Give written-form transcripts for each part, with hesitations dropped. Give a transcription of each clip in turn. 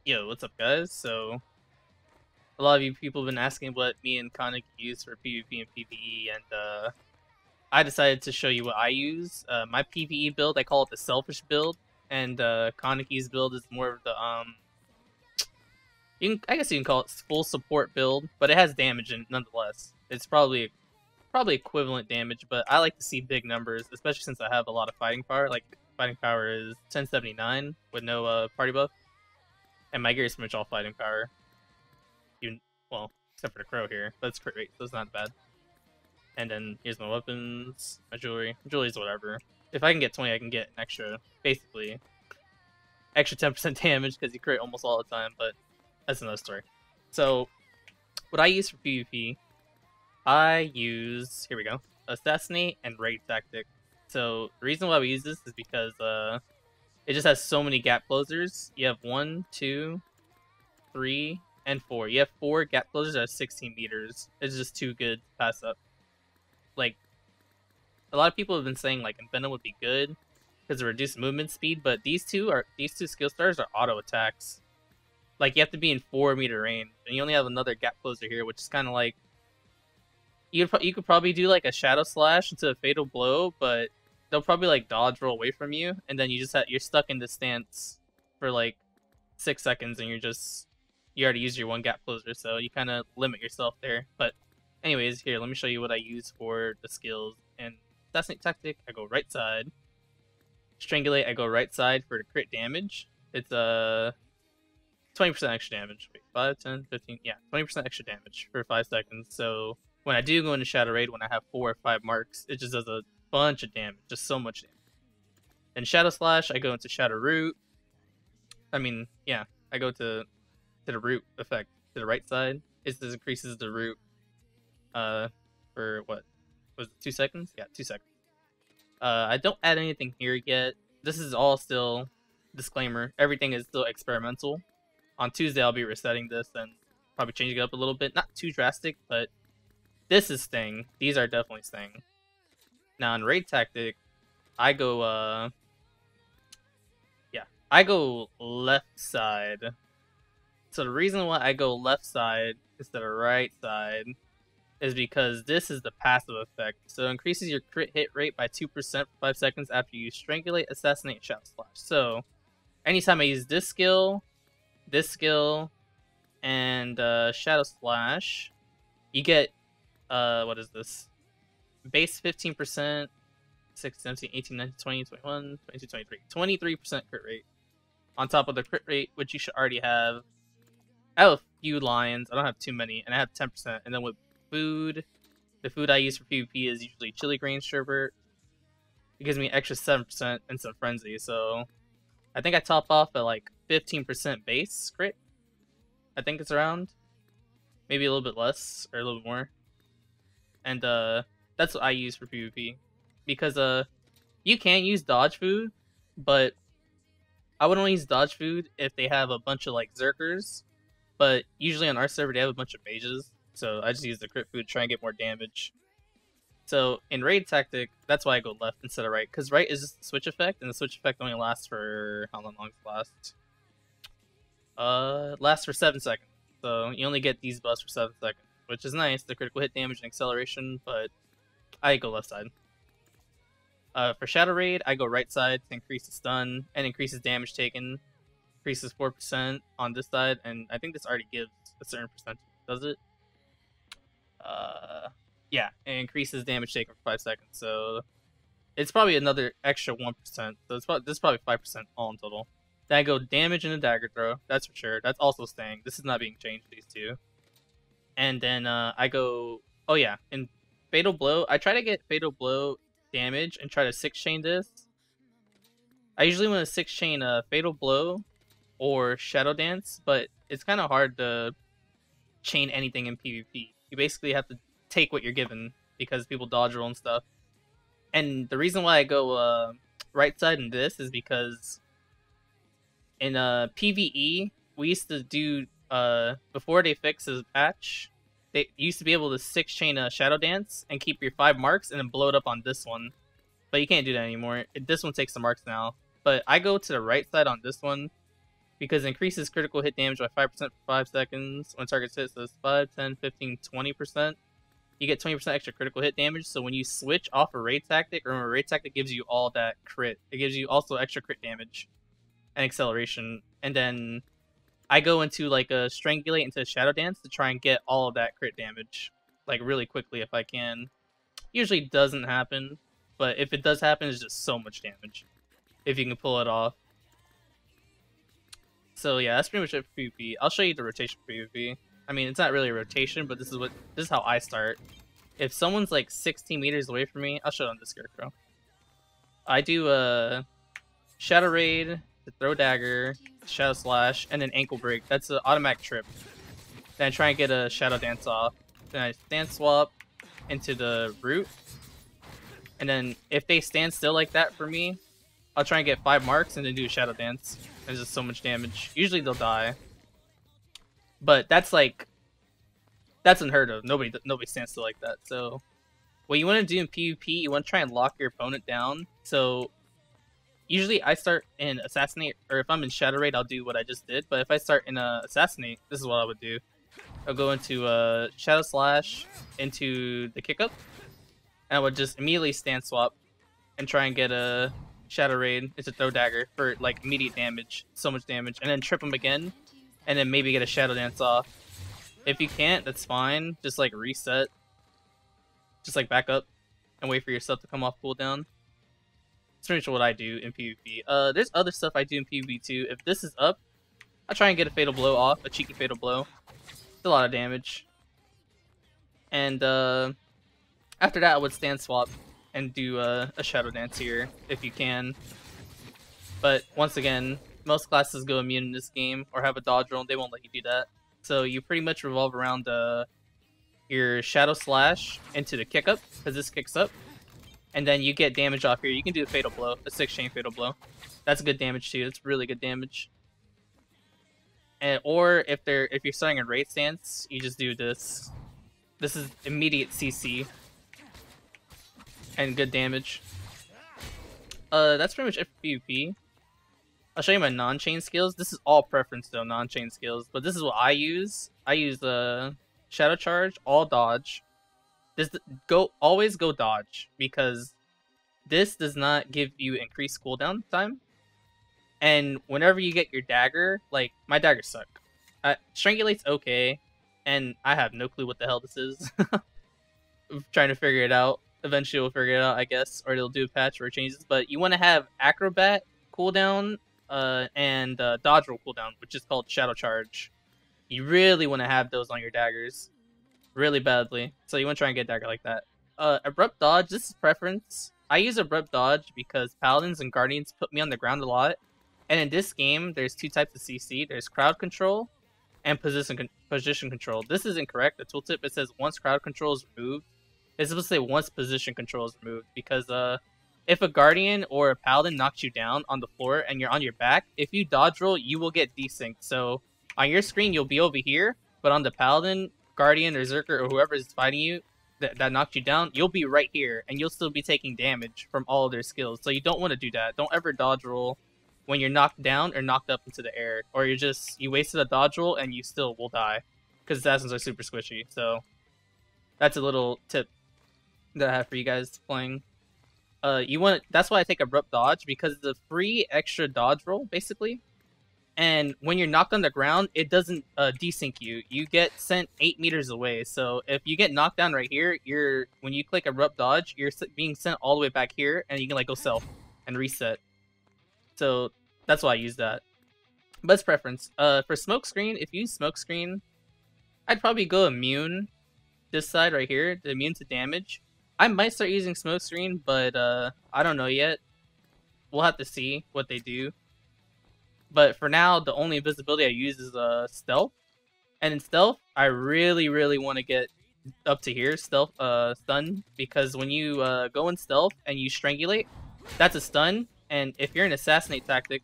Yo, what's up, guys? So, a lot of you people have been asking what me and Konik use for PvP and PvE, and I decided to show you what I use. My PvE build, I call it the selfish build, and Koniki's build is more of the I guess you can call it full support build, but it has damage in it nonetheless. It's probably equivalent damage, but I like to see big numbers, especially since I have a lot of fighting power. Like fighting power is 1079 with no party buff. And my gear is pretty much all fighting power. Even, well, except for the crow here. But it's crit rate, so it's not bad. And then here's my weapons, my jewelry. Jewelry's whatever. If I can get 20, I can get an extra, basically, extra 10% damage because you crit almost all the time, but that's another story. So, what I use for PvP, I use, here we go, Assassinate and Raid Tactic. So, the reason why we use this is because, it just has so many gap closers. You have 1, 2, 3, and 4. You have 4 gap closers at 16 meters. It's just too good to pass up. Like, a lot of people have been saying like Venom would be good because of reduced movement speed, but these two skill stars are auto attacks. Like you have to be in 4-meter range, and you only have another gap closer here, which is kind of like you could probably do like a shadow slash into a fatal blow, but they'll probably like dodge roll away from you, and then you're stuck in this stance for like 6 seconds, and you already used your 1 gap closer, so you kind of limit yourself there. But anyways, here, let me show you what I use for the skills. And Assassinate Tactic, I go right side. Strangulate, I go right side for the crit damage. It's 20% extra damage. Wait, 5, 10, 15, yeah, 20% extra damage for 5 seconds. So when I do go into Shadow Raid, when I have 4 or 5 marks, it just does a bunch of damage, just so much damage. Then Shadow Slash, I go into Shadow Root. I mean, yeah, I go to the root effect to the right side. It just increases the root for what was it, 2 seconds? Yeah, 2 seconds. I don't add anything here yet. This is all still disclaimer. Everything is still experimental. On Tuesday, I'll be resetting this and probably changing it up a little bit. Not too drastic, but this is staying. These are definitely staying. Now in Raid Tactic, I go I go left side. So the reason why I go left side instead of right side is because this is the passive effect. So it increases your crit hit rate by 2% for 5 seconds after you Strangulate, Assassinate, and Shadow Slash. So anytime I use this skill, and Shadow Slash, you get, what is this? Base 15%, 6, 17, 18, 19, 20, 21, 22, 23. 23% crit rate. On top of the crit rate, which you should already have. I have a few lions. I don't have too many, and I have 10%. And then with food, the food I use for PvP is usually chili grain sherbet. It gives me an extra 7% and some frenzy. So I think I top off at like 15% base crit. I think it's around. Maybe a little bit less or a little bit more. And that's what I use for PvP. Because you can use dodge food, but I would only use dodge food if they have a bunch of like Zerkers. But usually on our server they have a bunch of mages, so I just use the crit food to try and get more damage. So in Raid Tactic, that's why I go left instead of right, because right is just the switch effect, and the switch effect only lasts for how long does it last? Lasts for 7 seconds. So you only get these buffs for 7 seconds, which is nice, the critical hit damage and acceleration, but I go left side. For Shadow Raid, I go right side to increase the stun and increases damage taken. Increases 4% on this side, and I think this already gives a certain percentage. Does it? Yeah, it increases damage taken for 5 seconds, so it's probably another extra 1%. So this is probably 5% all in total. Then I go damage and a dagger throw. That's for sure. That's also staying. This is not being changed. These two. And then I go. Oh yeah, in Fatal Blow, I try to get Fatal Blow damage and try to 6-chain this. I usually want to 6-chain a Fatal Blow or Shadow Dance, but it's kind of hard to chain anything in PvP. You basically have to take what you're given because people dodge roll and stuff. And the reason why I go right side in this is because in PvE, we used to do, before they fixed the patch, they used to be able to 6-chain a Shadow Dance and keep your 5 marks and then blow it up on this one. But you can't do that anymore. This one takes the marks now. But I go to the right side on this one because it increases critical hit damage by 5% for 5 seconds when targets hit. So it's 5, 10, 15, 20%. You get 20% extra critical hit damage. So when you switch off a raid tactic, remember raid tactic gives you all that crit. It gives you also extra crit damage and acceleration. And then I go into like a strangulate into a shadow dance to try and get all of that crit damage like really quickly if I can. Usually doesn't happen, but if it does happen, it's just so much damage if you can pull it off. So yeah, that's pretty much it for PvP. I'll show you the rotation for PvP. I mean, it's not really a rotation, but this is how I start. If someone's like 16 meters away from me, I'll show them the Scarecrow. I do a Shadow Raid, the Throw Dagger, Shadow Slash, and then Ankle Break. That's an automatic trip. Then I try and get a Shadow Dance off. Then I stand swap into the Root. And then if they stand still like that for me, I'll try and get 5 marks and then do a Shadow Dance. There's just so much damage. Usually they'll die. But that's unheard of. Nobody stands still like that. So what you want to do in PvP, you want to try and lock your opponent down. So usually I start in Assassinate, or if I'm in Shadow Raid, I'll do what I just did. But if I start in Assassinate, this is what I would do. I'll go into Shadow Slash, into the Kick Up, and I would just immediately stand swap and try and get a Shadow Raid into Throw Dagger for like immediate damage, so much damage, and then trip him again, and then maybe get a Shadow Dance off. If you can't, that's fine. Just like reset, just like back up, and wait for your stuff to come off cooldown. That's pretty much what I do in PvP. There's other stuff I do in PvP too. If this is up, I try and get a Fatal Blow off, a cheeky Fatal Blow. It's a lot of damage. And after that, I would stand swap and do a Shadow Dance here if you can. But once again, most classes go immune in this game or have a dodge roll. They won't let you do that. So you pretty much revolve around your Shadow Slash into the Kick Up, because this kicks up. And then you get damage off here. You can do a Fatal Blow, a 6-chain Fatal Blow. That's good damage too. That's really good damage. And, or if you're starting a raid stance, you just do this. This is immediate CC and good damage. That's pretty much it for PvP. I'll show you my non-chain skills. This is all preference though, non-chain skills. But this is what I use. I use Shadow Charge, all dodge. Always go dodge, because this does not give you increased cooldown time. And whenever you get your dagger, like my daggers suck. Strangulate's okay, and I have no clue what the hell this is. I'm trying to figure it out. Eventually we'll figure it out, I guess, or it'll do a patch where it changes. But you want to have Acrobat cooldown and dodge roll cooldown, which is called Shadow Charge. You really want to have those on your daggers, really badly. So you want to try and get a dagger like that. Abrupt dodge, this is preference. I use abrupt dodge because paladins and guardians put me on the ground a lot. And in this game, there's 2 types of CC. There's crowd control and position control. This is incorrect. The tooltip, it says once crowd control is removed. It's supposed to say once position control is removed, because if a guardian or a paladin knocks you down on the floor and you're on your back, if you dodge roll, you will get desynced. So on your screen, you'll be over here, but on the paladin, guardian, or Zerker, or whoever is fighting you that knocked you down, you'll be right here, and you'll still be taking damage from all of their skills. So you don't want to do that. Don't ever dodge roll when you're knocked down or knocked up into the air, or you wasted a dodge roll and you still will die, because assassins are super squishy. So that's a little tip that I have for you guys playing. That's why I take abrupt dodge, because it's a free extra dodge roll basically, and when you're knocked on the ground, it doesn't desync you. You get sent 8 meters away. So if you get knocked down right here, when you click abrupt dodge, you're being sent all the way back here, and you can like go self and reset. So that's why I use that. But it's preference. For smoke screen, if you use smoke screen, I'd probably go immune. This side right here, the immune to damage. I might start using smoke screen, but I don't know yet. We'll have to see what they do. But for now, the only invisibility I use is stealth. And in stealth, I really, really want to get up to here, stealth, stun, because when you go in stealth and you strangulate, that's a stun. And if you're an assassinate tactic,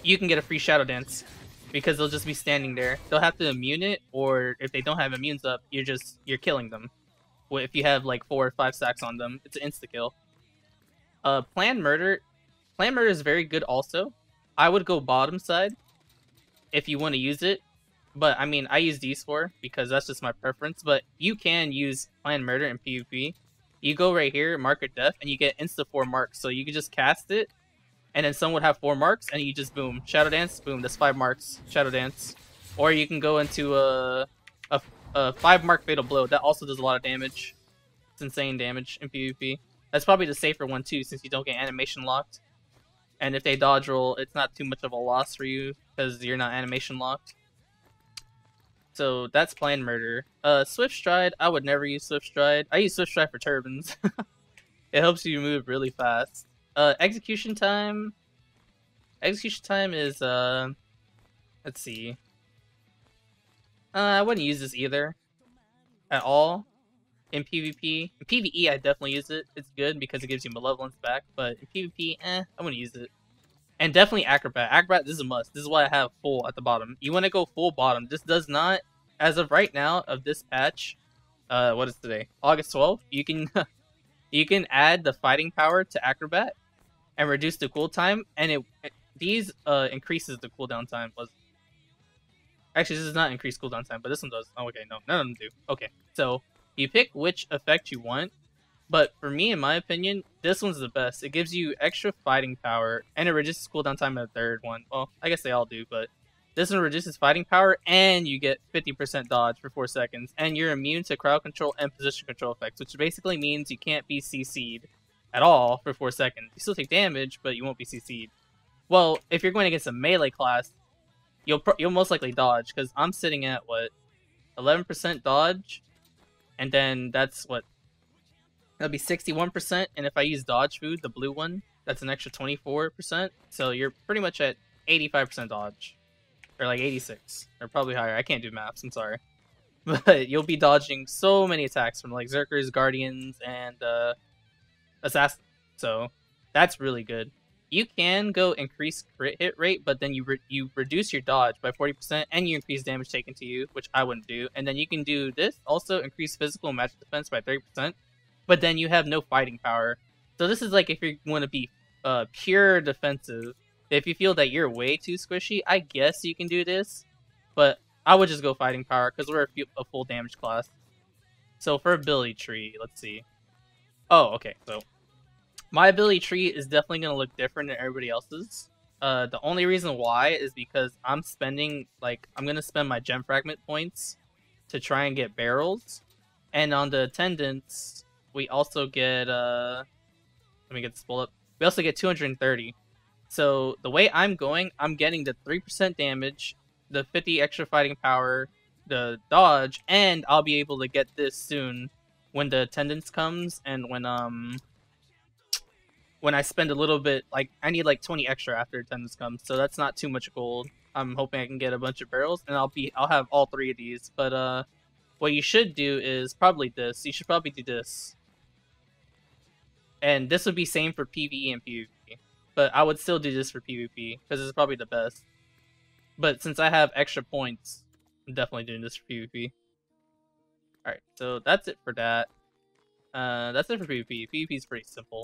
you can get a free Shadow Dance, because they'll just be standing there. They'll have to immune it, or if they don't have immunes up, you're killing them. Well, if you have like 4 or 5 stacks on them, it's an insta kill. Planned murder is very good also. I would go bottom side, if you want to use it. But I mean, I use these four because that's just my preference. But you can use Plan Murder in PvP. You go right here, mark your death, and you get insta 4 marks. So you can just cast it, and then someone would have 4 marks, and you just boom, Shadow Dance, boom, that's 5 marks, Shadow Dance. Or you can go into a 5 mark Fatal Blow. That also does a lot of damage. It's insane damage in PvP. That's probably the safer one too, since you don't get animation locked. And if they dodge roll, it's not too much of a loss for you because you're not animation locked. So that's Plan Murder. Swift Stride, I would never use Swift Stride. I use Swift Stride for turbans. It helps you move really fast. Execution time. Execution time is let's see. I wouldn't use this either at all in PvP. In PvE, I definitely use it. It's good because it gives you malevolence back. But in PvP, I wouldn't use it. And definitely Acrobat. Acrobat, this is a must. This is why I have full at the bottom. You want to go full bottom. This does not, as of right now, of this patch, what is today? August 12th. You can you can add the fighting power to Acrobat and reduce the cooldown, and these increases the cooldown time. Actually, this does not increase cooldown time, but this one does. Oh, okay, no, none of them do. Okay, so you pick which effect you want. But for me, in my opinion, this one's the best. It gives you extra fighting power, and it reduces cooldown time in the third one. Well, I guess they all do, but this one reduces fighting power, and you get 50% dodge for 4 seconds, and you're immune to crowd control and position control effects, which basically means you can't be CC'd at all for 4 seconds. You still take damage, but you won't be CC'd. Well, if you're going against a melee class, you'll most likely dodge, because I'm sitting at, what, 11% dodge, and then that's, what, that'll be 61%, and if I use Dodge Food, the blue one, that's an extra 24%. So you're pretty much at 85% dodge. Or like 86. Or probably higher. I can't do maths, I'm sorry. But you'll be dodging so many attacks from like Zerkers, Guardians, and Assassins. So that's really good. You can go increase crit hit rate, but then you reduce your dodge by 40%, and you increase damage taken to you, which I wouldn't do. And then you can do this, also increase physical and magic defense by 30%. But then you have no fighting power. So this is like if you want to be pure defensive. If you feel that you're way too squishy, I guess you can do this. But I would just go fighting power because we're a full damage class. So for ability tree, let's see. Oh, okay. So my ability tree is definitely going to look different than everybody else's. The only reason why is because I'm spending, I'm going to spend my gem fragment points to try and get barrels. And on the attendants, we also get, let me get this pulled up. We also get 230. So the way I'm going, I'm getting the 3% damage, the 50 extra fighting power, the dodge, and I'll be able to get this soon when the attendance comes, and when I spend a little bit, I need 20 extra after attendance comes, so that's not too much gold. I'm hoping I can get a bunch of barrels, and I'll have all 3 of these. But what you should do is probably this. You should probably do this. And this would be same for PvE and PvP. But I would still do this for PvP, because it's probably the best. But since I have extra points, I'm definitely doing this for PvP. Alright, so that's it for that. That's it for PvP. PvP is pretty simple.